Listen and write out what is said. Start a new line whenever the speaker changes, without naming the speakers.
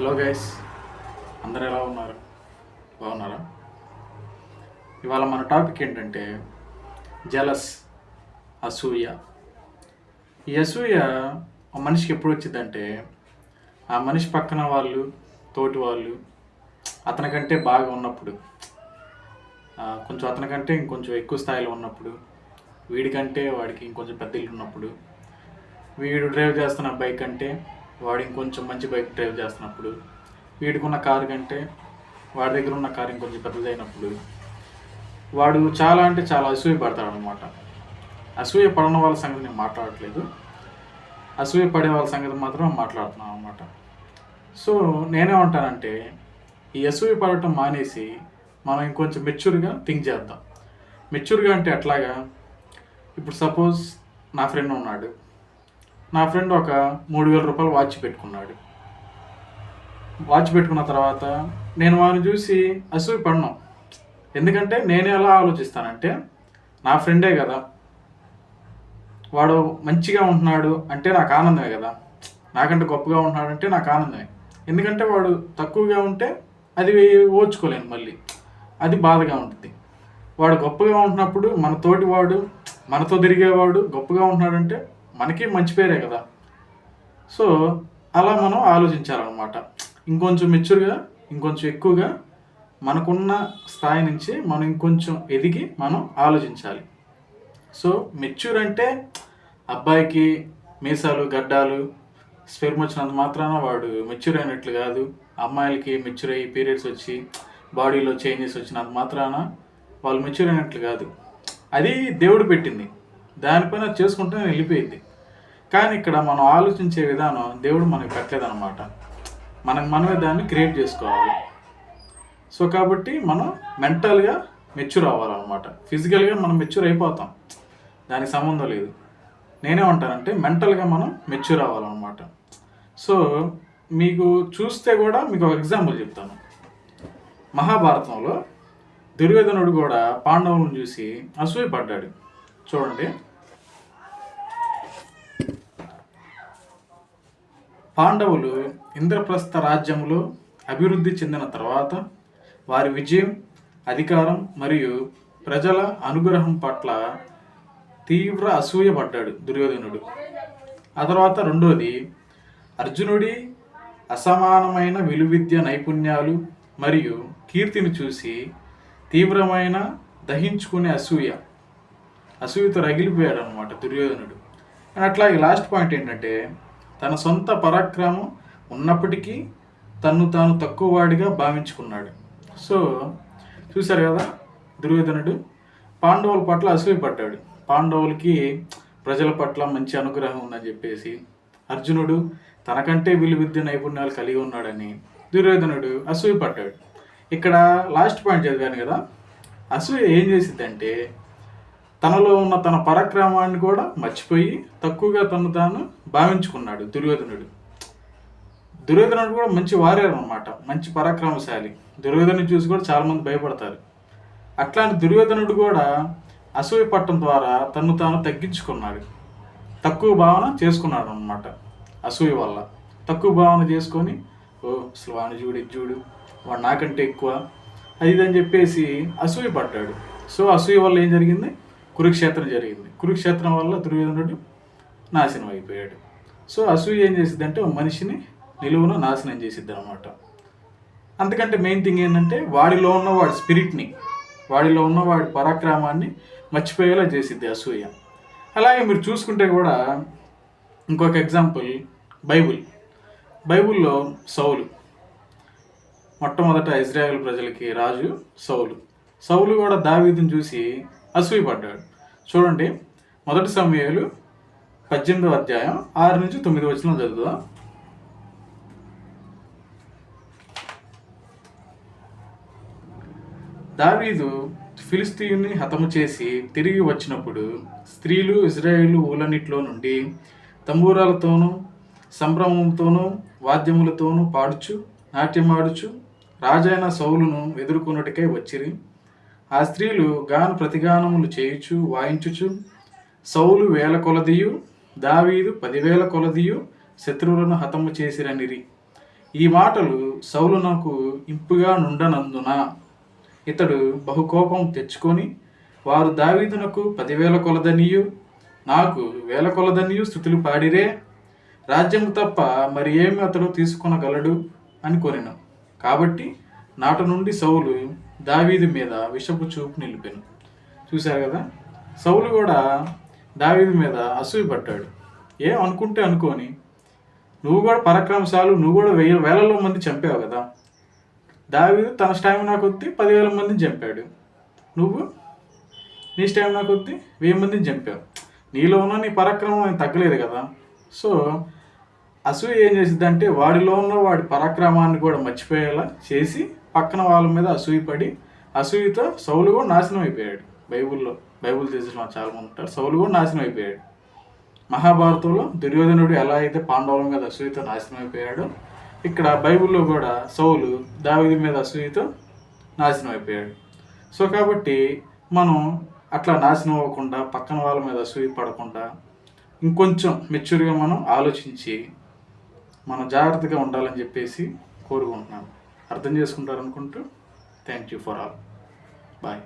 Hello guys, అందరు ఎలా ఉన్నారు? బాగున్నారా? ఇవాళ మన టాపిక్ ఏంటంటే జలస్, అసూయ. ఈ అసూయ ఆ మనిషికి ఎప్పుడు వచ్చిందంటే ఆ మనిషి పక్కన వాళ్ళు, తోటి వాళ్ళు అతనికంటే బాగా ఉన్నప్పుడు, కొంచెం అతనికంటే ఇంకొంచెం ఎక్కువ స్థాయిలో ఉన్నప్పుడు, వీడికంటే వాడికి ఇంకొంచెం పెద్ద ఇల్లు ఉన్నప్పుడు, వీడు డ్రైవ్ చేస్తున్న బైక్ అంటే వాడు ఇంకొంచెం మంచి బైక్ డ్రైవ్ చేస్తున్నప్పుడు, వీడికున్న కారు కంటే వాడి దగ్గర ఉన్న కారు ఇంకొంచెం పెద్దదైనప్పుడు వాడు చాలా అంటే చాలా అసూయ పడతాడు అనమాట. అసూయ పడిన వాళ్ళ సంగతి నేను మాట్లాడట్లేదు, అసూయ పడే వాళ్ళ సంగతి మాత్రం మాట్లాడుతున్నాను అనమాట. సో నేనేమంటానంటే ఈ అసూయ పడటం మానేసి మనం ఇంకొంచెం మెచ్యూర్గా థింక్ చేద్దాం. మెచ్యూర్గా అంటే ఎట్లాగా? ఇప్పుడు సపోజ్ నా ఫ్రెండ్ ఉన్నాడు, నా ఫ్రెండ్ ఒక 3,000 రూపాయలు వాచ్ పెట్టుకున్నాడు. వాచ్ పెట్టుకున్న తర్వాత నేను వాడిని చూసి అసూయ పడినాం. ఎందుకంటే నేను ఎలా ఆలోచిస్తానంటే నా ఫ్రెండే కదా, వాడు మంచిగా ఉంటున్నాడు అంటే నాకు ఆనందమే కదా, నాకంటే గొప్పగా ఉంటున్నాడు అంటే నాకు ఆనందమే. ఎందుకంటే వాడు తక్కువగా ఉంటే అది ఓర్చుకోలేను, మళ్ళీ అది బాధగా ఉంటుంది. వాడు గొప్పగా ఉంటున్నప్పుడు మన తోటి వాడు, మనతో తిరిగేవాడు గొప్పగా ఉంటున్నాడంటే మనకి మంచి పేరే కదా. సో అలా మనం ఆలోచించాలన్నమాట. ఇంకొంచెం మెచ్యూర్గా, ఇంకొంచెం ఎక్కువగా మనకున్న స్థాయి నుంచి మనం ఇంకొంచెం ఎదిగి మనం ఆలోచించాలి. సో మెచ్యూర్ అంటే అబ్బాయికి మీసాలు గడ్డాలు స్పెర్మ్ వచ్చినంత మాత్రాన వాడు మెచ్యూర్ అయినట్లు కాదు. అమ్మాయిలకి మెచ్యూర్ అయ్యి పీరియడ్స్ వచ్చి బాడీలో చేంజెస్ వచ్చినంత మాత్రాన వాళ్ళు మెచ్యూర్ అయినట్లు కాదు. అది దేవుడు పెట్టింది, దానిపైన చేసుకుంటే వెళ్ళిపోయింది. కానీ ఇక్కడ మనం ఆలోచించే విధానం దేవుడు మనకి పెట్టలేదన్నమాట, మనమే దాన్ని క్రియేట్ చేసుకోవాలి. సో కాబట్టి మనం మెంటల్గా మెచ్యూర్ అవ్వాలన్నమాట. ఫిజికల్గా మనం మెచ్యూర్ అయిపోతాం, దానికి సంబంధం లేదు. నేనేమంటానంటే మెంటల్గా మనం మెచ్యూర్ అవ్వాలన్నమాట. సో మీకు చూస్తే కూడా మీకు ఒక ఎగ్జాంపుల్ చెప్తాను. మహాభారతంలో దుర్యోధనుడు కూడా పాండవులను చూసి అసూయపడ్డాడు. చూడండి, పాండవులు ఇంద్రప్రస్థ రాజ్యంలో అభివృద్ధి చెందిన తర్వాత వారి విజయం, అధికారం మరియు ప్రజల అనుగ్రహం పట్ల తీవ్ర అసూయపడ్డాడు దుర్యోధనుడు. ఆ తర్వాత రెండోది, అర్జునుడి అసమానమైన విలువిద్య నైపుణ్యాలు మరియు కీర్తిని చూసి తీవ్రమైన దహించుకునే అసూయతో రగిలిపోయాడు అనమాట దుర్యోధనుడు. అండ్ అట్లాగే లాస్ట్ పాయింట్ ఏంటంటే తన సొంత పరాక్రమం ఉన్నప్పటికీ తను తాను తక్కువ వాడిగా భావించుకున్నాడు. సో చూశారు కదా, దుర్యోధనుడు పాండవుల పట్ల అసూయపడ్డాడు. పాండవులకి ప్రజల పట్ల మంచి అనుగ్రహం ఉందని చెప్పేసి, అర్జునుడు తనకంటే విలువిద్య నైపుణ్యాలు కలిగి ఉన్నాడని దుర్యోధనుడు అసూయపడ్డాడు. ఇక్కడ లాస్ట్ పాయింట్ చదివాను కదా, అసూయ ఏం చేసిద్దంటే తనలో ఉన్న తన పరాక్రమాన్ని కూడా మర్చిపోయి తక్కువగా తను తాను భావించుకున్నాడు దుర్యోధనుడు. దుర్యోధనుడు కూడా మంచి వారియర్ అనమాట, మంచి పరాక్రమశాలి. దుర్యోధను చూసి కూడా చాలామంది భయపడతారు. అట్లాంటి దుర్యోధనుడు కూడా అసూయ పట్టడం ద్వారా తను తాను తగ్గించుకున్నాడు, తక్కువ భావన చేసుకున్నాడు అనమాట. అసూయ వల్ల తక్కువ భావన చేసుకొని, అసలు వాడిని చూడు, ఇది చూడు, వాడు నాకంటే ఎక్కువ, అది ఇదని చెప్పేసి అసూయ పడ్డాడు. సో అసూయ వల్ల ఏం జరిగింది? కురుక్షేత్రం జరిగింది. కురుక్షేత్రం వల్ల దుర్యోధనుడు నాశనం అయిపోయాడు. సో అసూయ ఏం చేసిద్ది అంటే మనిషిని నిలువున నాశనం చేసిద్ది అనమాట. అంతకంటే మెయిన్ థింగ్ ఏంటంటే వాడిలో ఉన్న వాడి స్పిరిట్ని, వాడిలో ఉన్న వాడి పరాక్రమాన్ని మర్చిపోయేలా చేసిద్ది అసూయ. అలాగే మీరు చూసుకుంటే కూడా ఇంకొక ఎగ్జాంపుల్ బైబుల్లో సౌలు, మొట్టమొదట ఇజ్రాయేల్ ప్రజలకి రాజు సౌలు కూడా దావీదుని చూసి అసూయపడ్డాడు. చూడండి, 1 సమూయేలు 18వ అధ్యాయం 6 నుంచి 9 వచనం చదువుదాం. దావీదు ఫిలిస్తీయుని హతము చేసి తిరిగి వచ్చినప్పుడు స్త్రీలు ఇజ్రాయేలు ఊళ్ళన్నిట్లో నుండి తంబూరాలతోనూ సంభ్రమంతోనూ వాద్యములతోనూ పాడుచు నాట్యమాడుచు రాజైన సౌలును ఎదుర్కొనుటకై వచ్చిరి. ఆ స్త్రీలు గాన ప్రతిగానములు చేయుచు వాయించుచు సౌలు 1000 కొలదియు దావీదు 10,000 కొలదియు శత్రువులను హతము చేసిరనిరి. ఈ మాటలు సౌలునకు ఇంపుగా నుండనందున ఇతడు బహుకోపం తెచ్చుకొని, వారు దావీదునకు 10,000 కొలదనియు నాకు 1,000 కొలదనియు స్తుతులు పాడిరే, రాజ్యము తప్ప మరి ఏమి అతడు తీసుకొనగలడు అని కొనెను. కాబట్టి నాటి నుండి సౌలు దావీదు మీద విషపు చూపు నిలిపెను. చూశారు కదా, సౌలు కూడా దావీదు మీద అసూయపడ్డాడు. ఏం అనుకుంటే అనుకోని, నువ్వు కూడా పరాక్రమశాలు, నువ్వు కూడా వేలలో మంది చంపావు కదా. దావీదు తన స్టామినా కొద్దీ 10,000 మందిని చంపాడు. నువ్వు నీ స్టామినా కొద్దీ 1000 మందిని చంపావు. నీలో ఉన్న నీ పరాక్రమం ఏం తగ్గలేదు కదా. సో అసూయ ఏం చేసిందంటే వాడిలో ఉన్న వాడి పరాక్రమాన్ని కూడా మర్చిపోయేలా చేసి పక్కన వాళ్ళ మీద అసూయపడి, అసూయతో సౌలు కూడా నాశనం అయిపోయాడు. బైబుల్ తెలిసిన వాళ్ళు చాలామంది ఉంటారు. సౌలు కూడా నాశనం అయిపోయాడు. మహాభారతంలో దుర్యోధనుడు ఎలా అయితే పాండవుల మీద అసూయతో నాశనం అయిపోయాడో, ఇక్కడ బైబిల్లో కూడా సౌలు దావీదు మీద అసూయతో నాశనం అయిపోయాడు. సో కాబట్టి మనం అట్లా నాశనం అవ్వకుండా, పక్కన వాళ్ళ మీద అసూయ పడకుండా, ఇంకొంచెం మెచ్యూర్గా మనం ఆలోచించి మనం జాగ్రత్తగా ఉండాలని చెప్పేసి కోరుకుంటున్నాను. అర్థం చేసుకుంటారనుకుంటూ thank you for all. Bye.